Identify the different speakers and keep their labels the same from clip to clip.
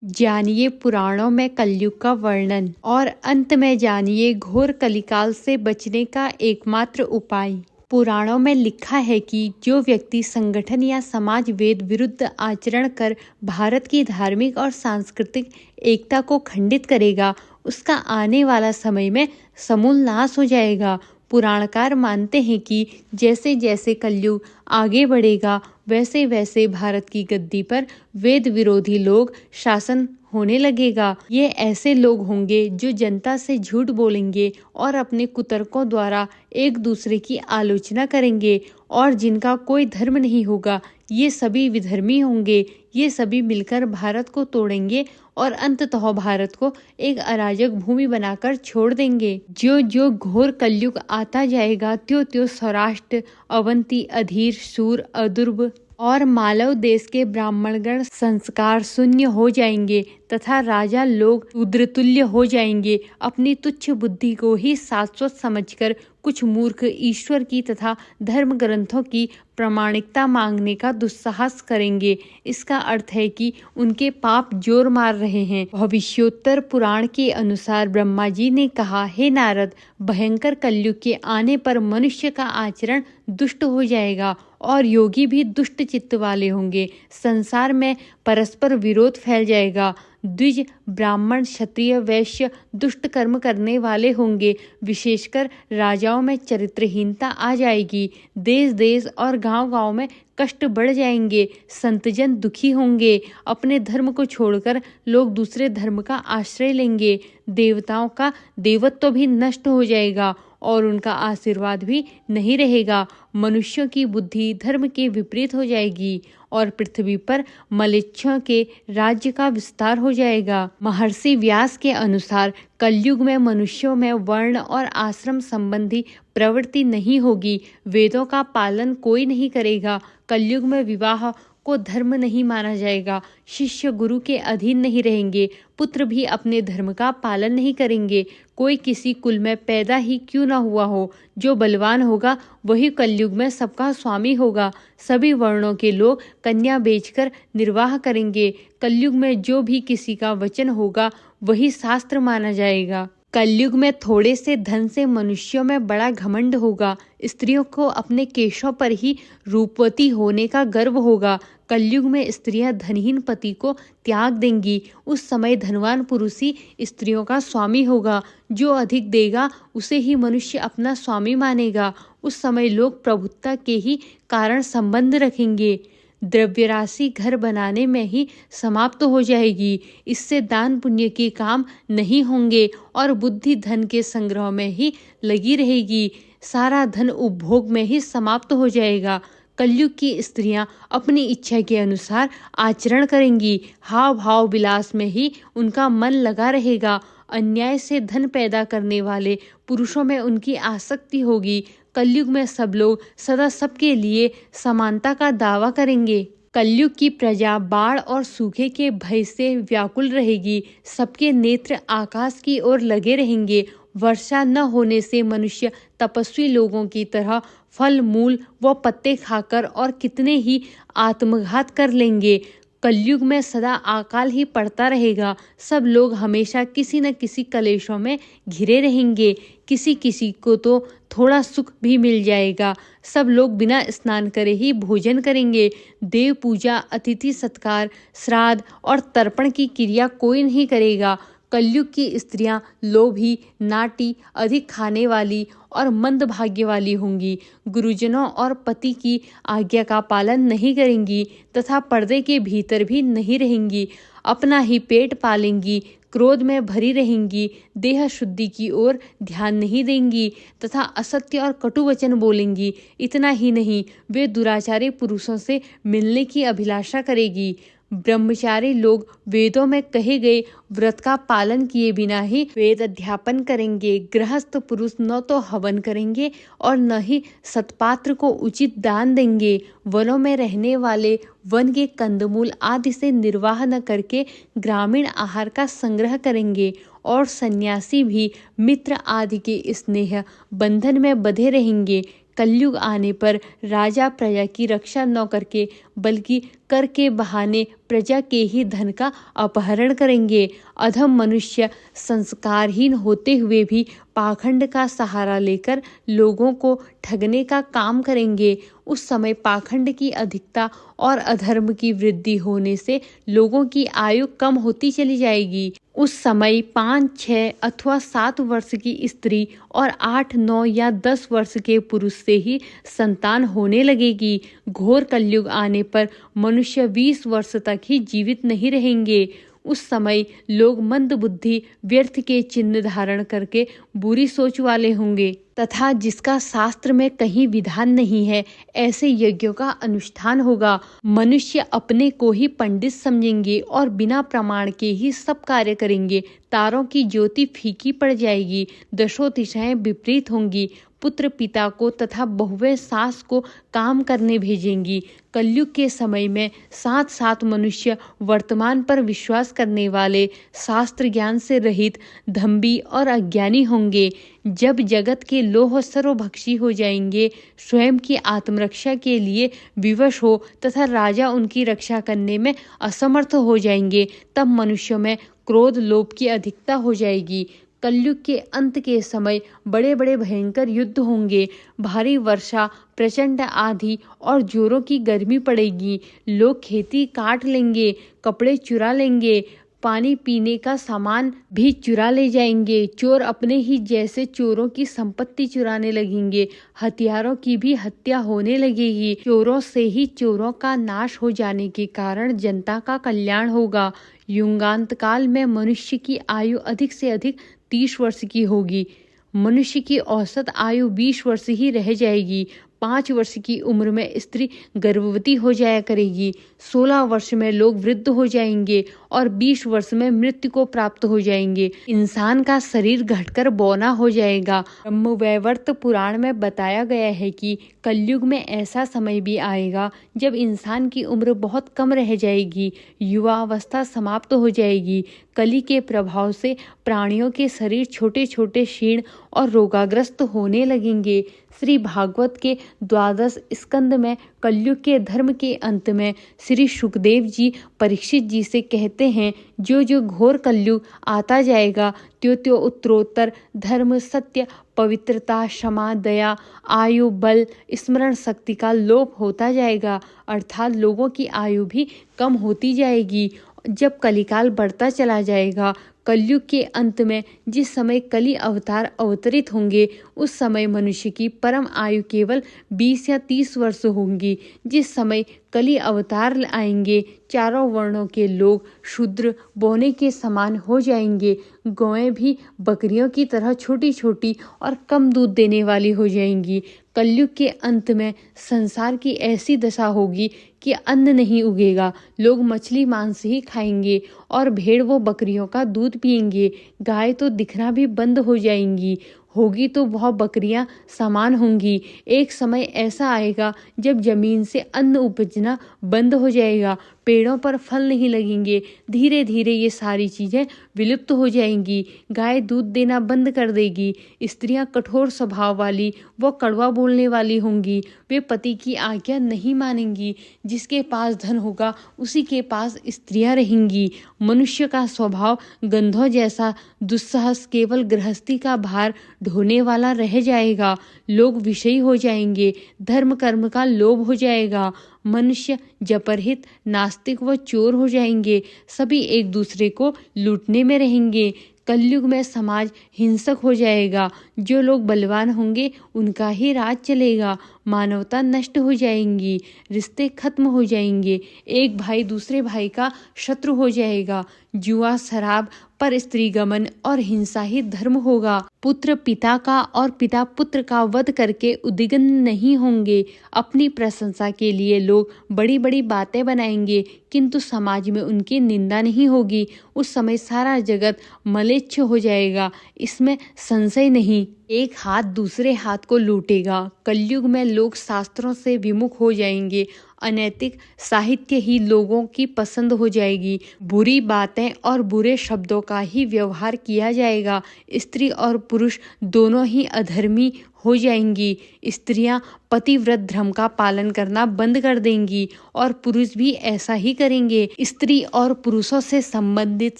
Speaker 1: जानिए पुराणों में कलयुग का वर्णन और अंत में जानिए घोर कलिकाल से बचने का एकमात्र उपाय। पुराणों में लिखा है कि जो व्यक्ति संगठन या समाज वेद विरुद्ध आचरण कर भारत की धार्मिक और सांस्कृतिक एकता को खंडित करेगा, उसका आने वाला समय में समूल नाश हो जाएगा। पुराणकार मानते हैं कि जैसे जैसे कलयुग आगे बढ़ेगा, वैसे वैसे भारत की गद्दी पर वेद विरोधी लोग शासन होने लगेगा। ये ऐसे लोग होंगे जो जनता से झूठ बोलेंगे और अपने कुतर्कों द्वारा एक दूसरे की आलोचना करेंगे, और जिनका कोई धर्म नहीं होगा ये सभी विधर्मी होंगे। ये सभी मिलकर भारत को तोड़ेंगे और अंततः भारत को एक अराजक भूमि बनाकर छोड़ देंगे। जो जो घोर कलयुग आता जाएगा, त्यों त्यों सौराष्ट्र, अवंती, अधीर, सूर, अदुर्भ और मालव देश के ब्राह्मणगण संस्कार शून्य हो जाएंगे तथा राजा लोग शूद्रतुल्य हो जाएंगे। अपनी तुच्छ बुद्धि को ही शाश्वत समझकर कुछ मूर्ख ईश्वर की तथा धर्म ग्रंथों की प्रामाणिकता मांगने का दुस्साहस करेंगे। इसका अर्थ है कि उनके पाप जोर मार रहे हैं। भविष्योत्तर पुराण के अनुसार ब्रह्मा जी ने कहा, हे नारद, भयंकर कलयुग के आने पर मनुष्य का आचरण दुष्ट हो जाएगा और योगी भी दुष्ट चित्त वाले होंगे। संसार में परस्पर विरोध फैल जाएगा। द्विज, ब्राह्मण, क्षत्रिय, वैश्य दुष्ट कर्म करने वाले होंगे। विशेषकर राजाओं में चरित्रहीनता आ जाएगी। देश देश और गांव गांव में कष्ट बढ़ जाएंगे। संतजन दुखी होंगे। अपने धर्म को छोड़कर लोग दूसरे धर्म का आश्रय लेंगे। देवताओं का देवत्व भी नष्ट हो जाएगा और उनका आशीर्वाद भी नहीं रहेगा। मनुष्यों की बुद्धि धर्म के विपरीत हो जाएगी और पृथ्वी पर मलेच्छों के राज्य का विस्तार हो जाएगा। महर्षि व्यास के अनुसार कलयुग में मनुष्यों में वर्ण और आश्रम संबंधी प्रवृत्ति नहीं होगी। वेदों का पालन कोई नहीं करेगा। कलयुग में विवाह को धर्म नहीं माना जाएगा। शिष्य गुरु के अधीन नहीं रहेंगे। पुत्र भी अपने धर्म का पालन नहीं करेंगे। कोई किसी कुल में पैदा ही क्यों न हुआ हो, जो बलवान होगा वही कलयुग में सबका स्वामी होगा। सभी वर्णों के लोग कन्या बेचकर निर्वाह करेंगे। कलयुग में जो भी किसी का वचन होगा वही शास्त्र माना जाएगा। कलयुग में थोड़े से धन से मनुष्यों में बड़ा घमंड होगा। स्त्रियों को अपने केशों पर ही रूपवती होने का गर्व होगा। कलयुग में स्त्रियां धनहीन पति को त्याग देंगी। उस समय धनवान पुरुष ही स्त्रियों का स्वामी होगा। जो अधिक देगा उसे ही मनुष्य अपना स्वामी मानेगा। उस समय लोग प्रभुत्ता के ही कारण संबंध रखेंगे। द्रव्य राशि घर बनाने में ही समाप्त हो जाएगी। इससे दान पुण्य के काम नहीं होंगे और बुद्धि धन के संग्रह में ही लगी रहेगी। सारा धन उपभोग में ही समाप्त हो जाएगा। कलयुग की स्त्रियां अपनी इच्छा के अनुसार आचरण करेंगी। हाव भाव विलास में ही उनका मन लगा रहेगा। अन्याय से धन पैदा करने वाले पुरुषों में उनकी आसक्ति होगी। कलयुग में सब लोग सदा सबके लिए समानता का दावा करेंगे। कलयुग की प्रजा बाढ़ और सूखे के भय से व्याकुल रहेगी। सबके नेत्र आकाश की ओर लगे रहेंगे। वर्षा न होने से मनुष्य तपस्वी लोगों की तरह फल, मूल व पत्ते खाकर और कितने ही आत्मघात कर लेंगे। कलयुग में सदा अकाल ही पड़ता रहेगा। सब लोग हमेशा किसी न किसी कलेशों में घिरे रहेंगे। किसी किसी को तो थोड़ा सुख भी मिल जाएगा। सब लोग बिना स्नान करे ही भोजन करेंगे। देव पूजा, अतिथि सत्कार, श्राद्ध और तर्पण की क्रिया कोई नहीं करेगा। कलयुग की स्त्रियां लोभी, नाटी, अधिक खाने वाली और मंद भाग्य वाली होंगी। गुरुजनों और पति की आज्ञा का पालन नहीं करेंगी तथा पर्दे के भीतर भी नहीं रहेंगी। अपना ही पेट पालेंगी, क्रोध में भरी रहेंगी, देह शुद्धि की ओर ध्यान नहीं देंगी तथा असत्य और कटु वचन बोलेंगी। इतना ही नहीं, वे दुराचारी पुरुषों से मिलने की अभिलाषा करेगी। ब्रह्मचारी लोग वेदों में कहे गए व्रत का पालन किए बिना ही वेद अध्यापन करेंगे। गृहस्थ पुरुष न तो हवन करेंगे और न ही सत्पात्र को उचित दान देंगे। वनों में रहने वाले वन के कंदमूल आदि से निर्वाह न करके ग्रामीण आहार का संग्रह करेंगे और सन्यासी भी मित्र आदि के स्नेह बंधन में बंधे रहेंगे। कलयुग आने पर राजा प्रजा की रक्षा न करके बल्कि कर के बहाने प्रजा के ही धन का अपहरण करेंगे। अधम मनुष्य संस्कारहीन होते हुए भी पाखंड का सहारा लेकर लोगों को ठगने का काम करेंगे। उस समय पाखंड की अधिकता और अधर्म की वृद्धि होने से लोगों की आयु कम होती चली जाएगी। उस समय 5, 6 अथवा 7 वर्ष की स्त्री और 8, 9 या 10 वर्ष के पुरुष से ही संतान होने लगेगी। घोर कलयुग आने पर मनुष्य 20 वर्ष तक ही जीवित नहीं रहेंगे। उस समय लोग मंद बुद्धि, व्यर्थ के चिन्ह धारण करके बुरी सोच वाले होंगे तथा जिसका शास्त्र में कहीं विधान नहीं है, ऐसे यज्ञों का अनुष्ठान होगा। मनुष्य अपने को ही पंडित समझेंगे और बिना प्रमाण के ही सब कार्य करेंगे। तारों की ज्योति फीकी पड़ जाएगी, दशों दिशाएं विपरीत होंगी। पुत्र पिता को तथा बहुएं सास को काम करने भेजेंगी। कलयुग के समय में 7 मनुष्य वर्तमान पर विश्वास करने वाले, शास्त्र ज्ञान से रहित, दंभी और अज्ञानी होंगे। जब जगत के लोह सर्वभक्षी हो जाएंगे, स्वयं की आत्मरक्षा के लिए विवश हो तथा राजा उनकी रक्षा करने में असमर्थ हो जाएंगे, तब मनुष्यों में क्रोध, लोभ की अधिकता हो जाएगी। कलयुग के अंत के समय बड़े बड़े भयंकर युद्ध होंगे। भारी वर्षा, प्रचंड आंधी और जोरों की गर्मी पड़ेगी। लोग खेती काट लेंगे, कपड़े चुरा लेंगे, पानी पीने का सामान भी चुरा ले जाएंगे। चोर अपने ही जैसे चोरों की संपत्ति चुराने लगेंगे। हथियारों की भी हत्या होने लगेगी। चोरों से ही चोरों का नाश हो जाने के कारण जनता का कल्याण होगा। युगांत काल में मनुष्य की आयु अधिक से अधिक 30 वर्ष की होगी। मनुष्य की औसत आयु 20 वर्ष ही रह जाएगी। 5 वर्ष की उम्र में स्त्री गर्भवती हो जाया करेगी। 16 वर्ष में लोग वृद्ध हो जाएंगे और 20 वर्ष में मृत्यु को प्राप्त हो जाएंगे। इंसान का शरीर घटकर बौना हो जाएगा। ब्रह्मवैवर्त पुराण में बताया गया है कि कलयुग में ऐसा समय भी आएगा जब इंसान की उम्र बहुत कम रह जाएगी, युवावस्था समाप्त हो जाएगी। कली के प्रभाव से प्राणियों के शरीर छोटे छोटे, क्षीण और रोगाग्रस्त होने लगेंगे। श्री भागवत के 12 स्कंद में कलयुग के धर्म के अंत में श्री सुखदेव जी परीक्षित जी से कहते हैं, जो जो घोर कलयुग आता जाएगा, त्यो त्यो उत्तरोत्तर धर्म, सत्य, पवित्रता, क्षमा, दया, आयु, बल, स्मरण शक्ति का लोप होता जाएगा। अर्थात लोगों की आयु भी कम होती जाएगी। जब कलिकाल बढ़ता चला जाएगा, कलयुग के अंत में जिस समय कली अवतार अवतरित होंगे, उस समय मनुष्य की परम आयु केवल 20 या 30 वर्ष होंगी। जिस समय कली अवतार आएंगे, चारों वर्णों के लोग शूद्र बौने के समान हो जाएंगे। गौएं भी बकरियों की तरह छोटी छोटी और कम दूध देने वाली हो जाएंगी। कलयुग के अंत में संसार की ऐसी दशा होगी कि अन्न नहीं उगेगा। लोग मछली मांस ही खाएंगे और भेड़ व बकरियों का दूध पिएंगे। गाय तो दिखना भी बंद हो जाएंगी। होगी तो वह बकरियां समान होंगी। एक समय ऐसा आएगा जब जमीन से अन्न उपजना बंद हो जाएगा, पेड़ों पर फल नहीं लगेंगे। धीरे धीरे ये सारी चीजें विलुप्त हो जाएंगी। गाय दूध देना बंद कर देगी। स्त्रियां कठोर स्वभाव वाली व कड़वा बोलने वाली होंगी। वे पति की आज्ञा नहीं मानेंगी। जिसके पास धन होगा उसी के पास स्त्रियां रहेंगी। मनुष्य का स्वभाव गंधों जैसा दुस्साहस केवल गृहस्थी का भार ढोने वाला रह जाएगा। लोग विषयी हो जाएंगे। धर्म कर्म का लोभ हो जाएगा। मनुष्य जपरहित, नास्तिक व चोर हो जाएंगे। सभी एक दूसरे को लूटने में रहेंगे। कलयुग में समाज हिंसक हो जाएगा। जो लोग बलवान होंगे उनका ही राज चलेगा। मानवता नष्ट हो जाएंगी। रिश्ते खत्म हो जाएंगे। एक भाई दूसरे भाई का शत्रु हो जाएगा। जुआ, शराब, पर स्त्री गमन और हिंसा ही धर्म होगा। पुत्र पिता का और पिता पुत्र का वध करके उद्विग्न नहीं होंगे। अपनी प्रशंसा के लिए लोग बड़ी बड़ी बातें बनाएंगे, किंतु समाज में उनकी निंदा नहीं होगी। उस समय सारा जगत मलेच्छ हो जाएगा, इसमें संशय नहीं। एक हाथ दूसरे हाथ को लूटेगा। कलयुग में लोग शास्त्रों से विमुख हो जाएंगे। अनैतिक साहित्य ही लोगों की पसंद हो जाएगी। बुरी बातें और बुरे शब्दों का ही व्यवहार किया जाएगा। स्त्री और पुरुष दोनों ही अधर्मी हो जाएंगी। स्त्रियां पतिव्रत धर्म का पालन करना बंद कर देंगी और पुरुष भी ऐसा ही करेंगे। स्त्री और पुरुषों से संबंधित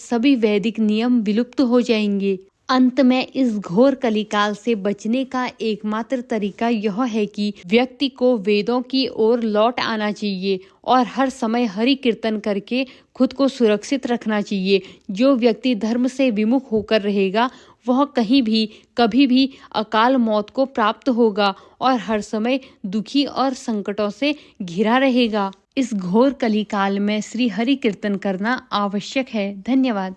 Speaker 1: सभी वैदिक नियम विलुप्त हो जाएंगे। अंत में इस घोर कलिकाल से बचने का एकमात्र तरीका यह है कि व्यक्ति को वेदों की ओर लौट आना चाहिए और हर समय हरि कीर्तन करके खुद को सुरक्षित रखना चाहिए। जो व्यक्ति धर्म से विमुख होकर रहेगा वह कहीं भी कभी भी अकाल मौत को प्राप्त होगा और हर समय दुखी और संकटों से घिरा रहेगा। इस घोर कलिकाल में श्री हरि कीर्तन करना आवश्यक है। धन्यवाद।